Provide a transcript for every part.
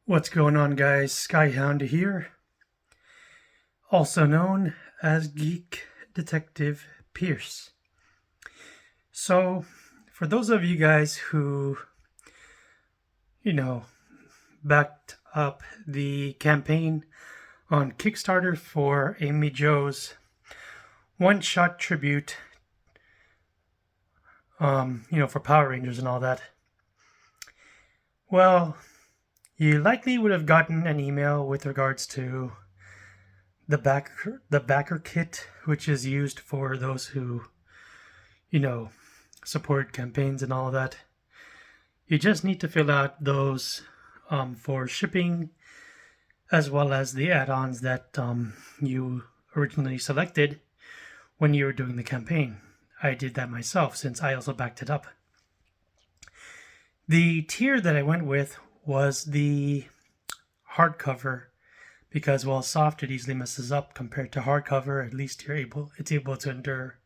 What's going on, guys? Skyhound here, also known as Geek Detective Pierce. So, for those of you guys who, you know, backed up the campaign on Kickstarter for Amy Jo's one-shot tribute, for Power Rangers and all that, well, you likely would have gotten an email with regards to the backer kit, which is used for those who, support campaigns and all of that. You just need to fill out those for shipping, as well as the add-ons that you originally selected when you were doing the campaign. I did that myself since I also backed it up. The tier that I went with was the hardcover because while soft it easily messes up compared to hardcover. At least it's able to endure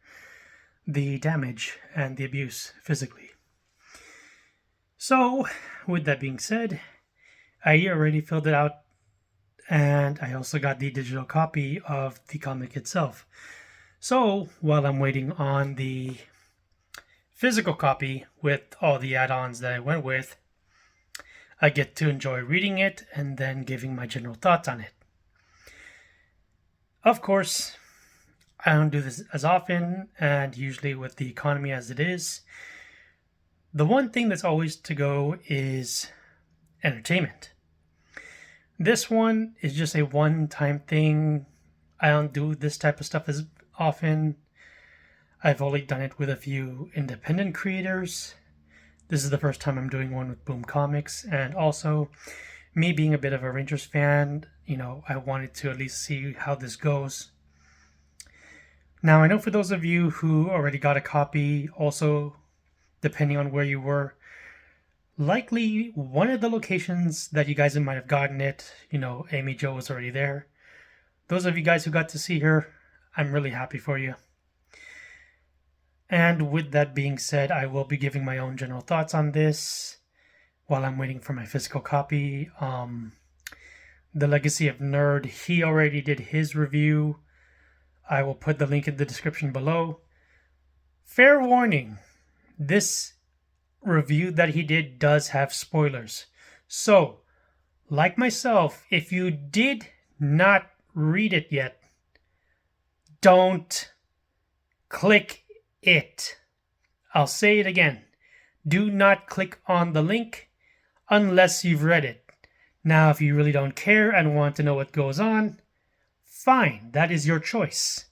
the damage and the abuse physically. So, with that being said, I already filled it out, and I also got the digital copy of the comic itself. So, while I'm waiting on the physical copy with all the add-ons that I went with, I get to enjoy reading it and then giving my general thoughts on it. Of course, I don't do this as often, and usually with the economy as it is, the one thing that's always to go is entertainment. This one is just a one-time thing. I don't do this type of stuff as often. I've only done it with a few independent creators. This is the first time I'm doing one with Boom Comics, and also me being a bit of a Rangers fan, I wanted to at least see how this goes. Now, I know for those of you who already got a copy, also, depending on where you were, likely one of the locations that you guys might have gotten it, Amy Jo was already there. Those of you guys who got to see her, I'm really happy for you. And with that being said, I will be giving my own general thoughts on this while I'm waiting for my physical copy. The Legacy of Nerd, he already did his review. I will put the link in the description below. Fair warning, this review that he did does have spoilers. So, like myself, if you did not read it yet, don't click it. I'll say it again. Do not click on the link unless you've read it. Now, if you really don't care and want to know what goes on, fine, that is your choice.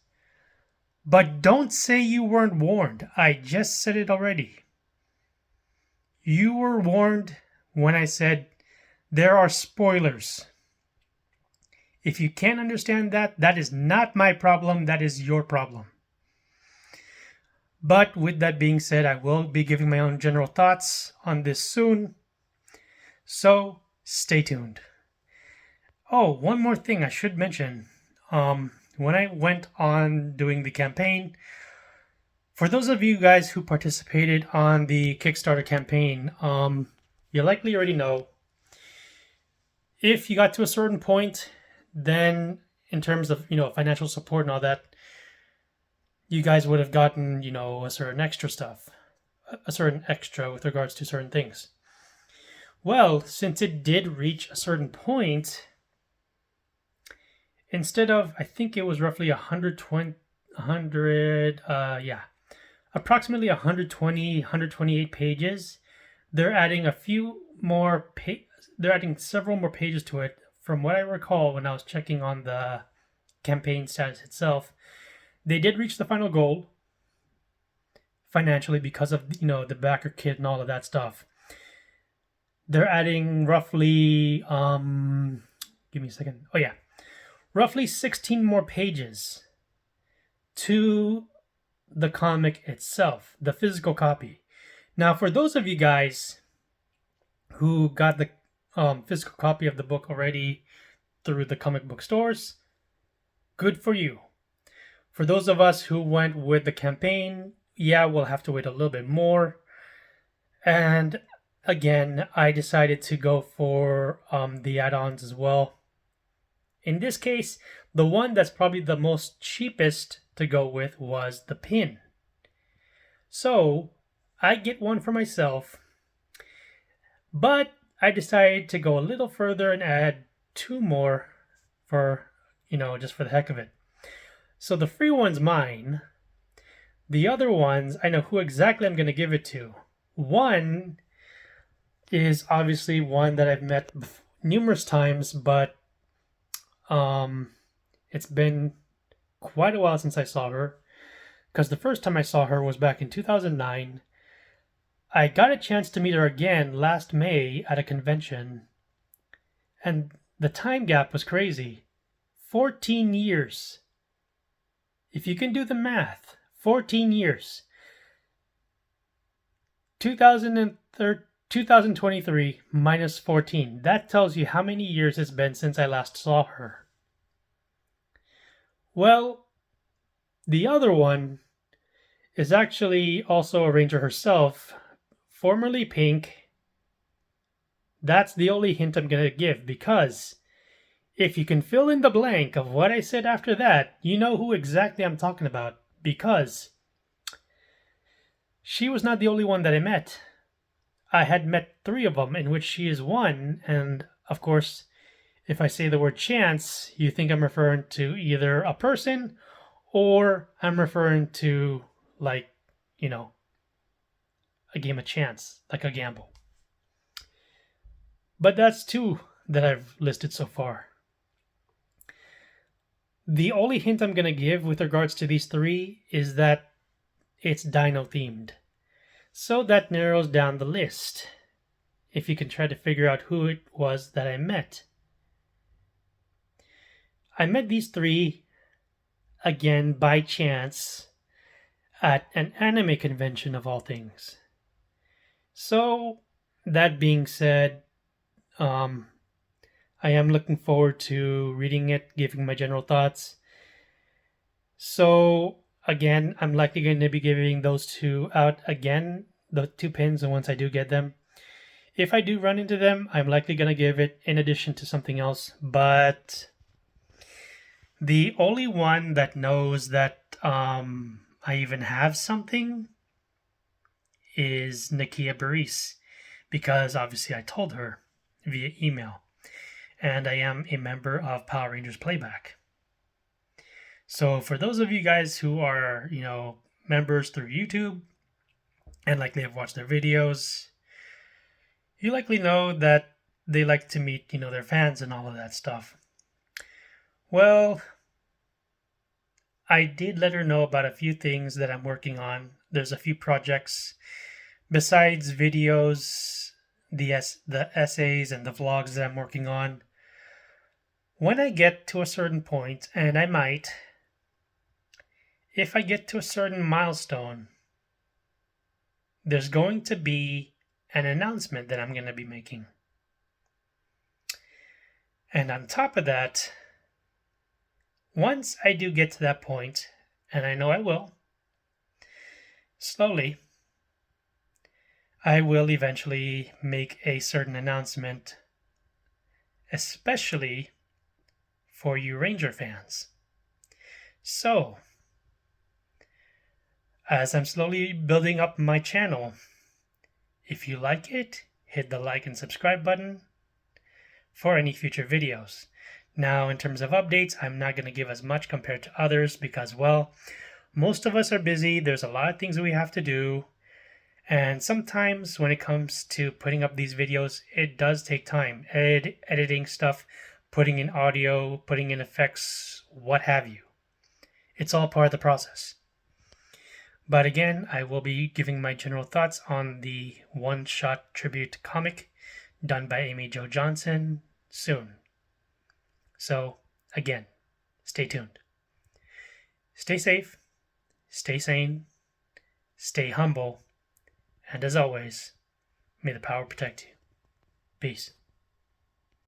But don't say you weren't warned. I just said it already. You were warned when I said there are spoilers. If you can't understand that, that is not my problem, that is your problem. But with that being said, I will be giving my own general thoughts on this soon. So, stay tuned. Oh, one more thing I should mention. When I went on doing the campaign, for those of you guys who participated on the Kickstarter campaign, you likely already know, if you got to a certain point, then in terms of, financial support and all that, you guys would have gotten, a certain extra stuff, a certain extra with regards to certain things. Well, since it did reach a certain point, instead of, I think it was roughly approximately 120, 128 pages, they're adding they're adding several more pages to it. From what I recall when I was checking on the campaign status itself, they did reach the final goal financially because of, the backer kit and all of that stuff. They're adding roughly, give me a second. Oh yeah, roughly 16 more pages to the comic itself, the physical copy. Now, for those of you guys who got the physical copy of the book already through the comic book stores, good for you. For those of us who went with the campaign, we'll have to wait a little bit more. And again, I decided to go for the add-ons as well. In this case, the one that's probably the most cheapest to go with was the pin. So I get one for myself, but I decided to go a little further and add two more for, just for the heck of it. So the free one's mine. The other ones, I know who exactly I'm going to give it to. One is obviously one that I've met numerous times, but it's been quite a while since I saw her, because the first time I saw her was back in 2009. I got a chance to meet her again last May at a convention, and the time gap was crazy. 14 years. If you can do the math, 14 years. 2023 minus 14. That tells you how many years it's been since I last saw her. Well, the other one is actually also a ranger herself, formerly pink. That's the only hint I'm going to give, because if you can fill in the blank of what I said after that, you know who exactly I'm talking about, because she was not the only one that I met. I had met 3 of them, in which she is one, and of course, if I say the word chance, you think I'm referring to either a person or I'm referring to, like, a game of chance, like a gamble. But that's 2 that I've listed so far. The only hint I'm going to give with regards to these 3 is that it's dino themed. So that narrows down the list, if you can try to figure out who it was that I met. I met these 3, again, by chance, at an anime convention of all things. So, that being said, I am looking forward to reading it, giving my general thoughts. So, again, I'm likely going to be giving those 2 out again, the 2 pins, and once I do get them. If I do run into them, I'm likely going to give it in addition to something else, but the only one that knows that I even have something is Nakia Baris, because obviously I told her via email, and I am a member of Power Rangers Playback. So for those of you guys who are, members through YouTube and likely have watched their videos, you likely know that they like to meet, their fans and all of that stuff. Well, I did let her know about a few things that I'm working on. There's a few projects besides videos, the essays and the vlogs that I'm working on. When I get to a certain point, and I might, if I get to a certain milestone, there's going to be an announcement that I'm going to be making. And on top of that, once I do get to that point, and I know I will, slowly, I will eventually make a certain announcement, especially for you Ranger fans. So, as I'm slowly building up my channel, if you like it, hit the like and subscribe button for any future videos. Now, in terms of updates, I'm not going to give as much compared to others because, well, most of us are busy. There's a lot of things that we have to do. And sometimes when it comes to putting up these videos, it does take time. Editing stuff, putting in audio, putting in effects, what have you. It's all part of the process. But again, I will be giving my general thoughts on the one-shot tribute comic done by Amy Jo Johnson soon. So, again, stay tuned. Stay safe, stay sane, stay humble, and as always, may the power protect you. Peace.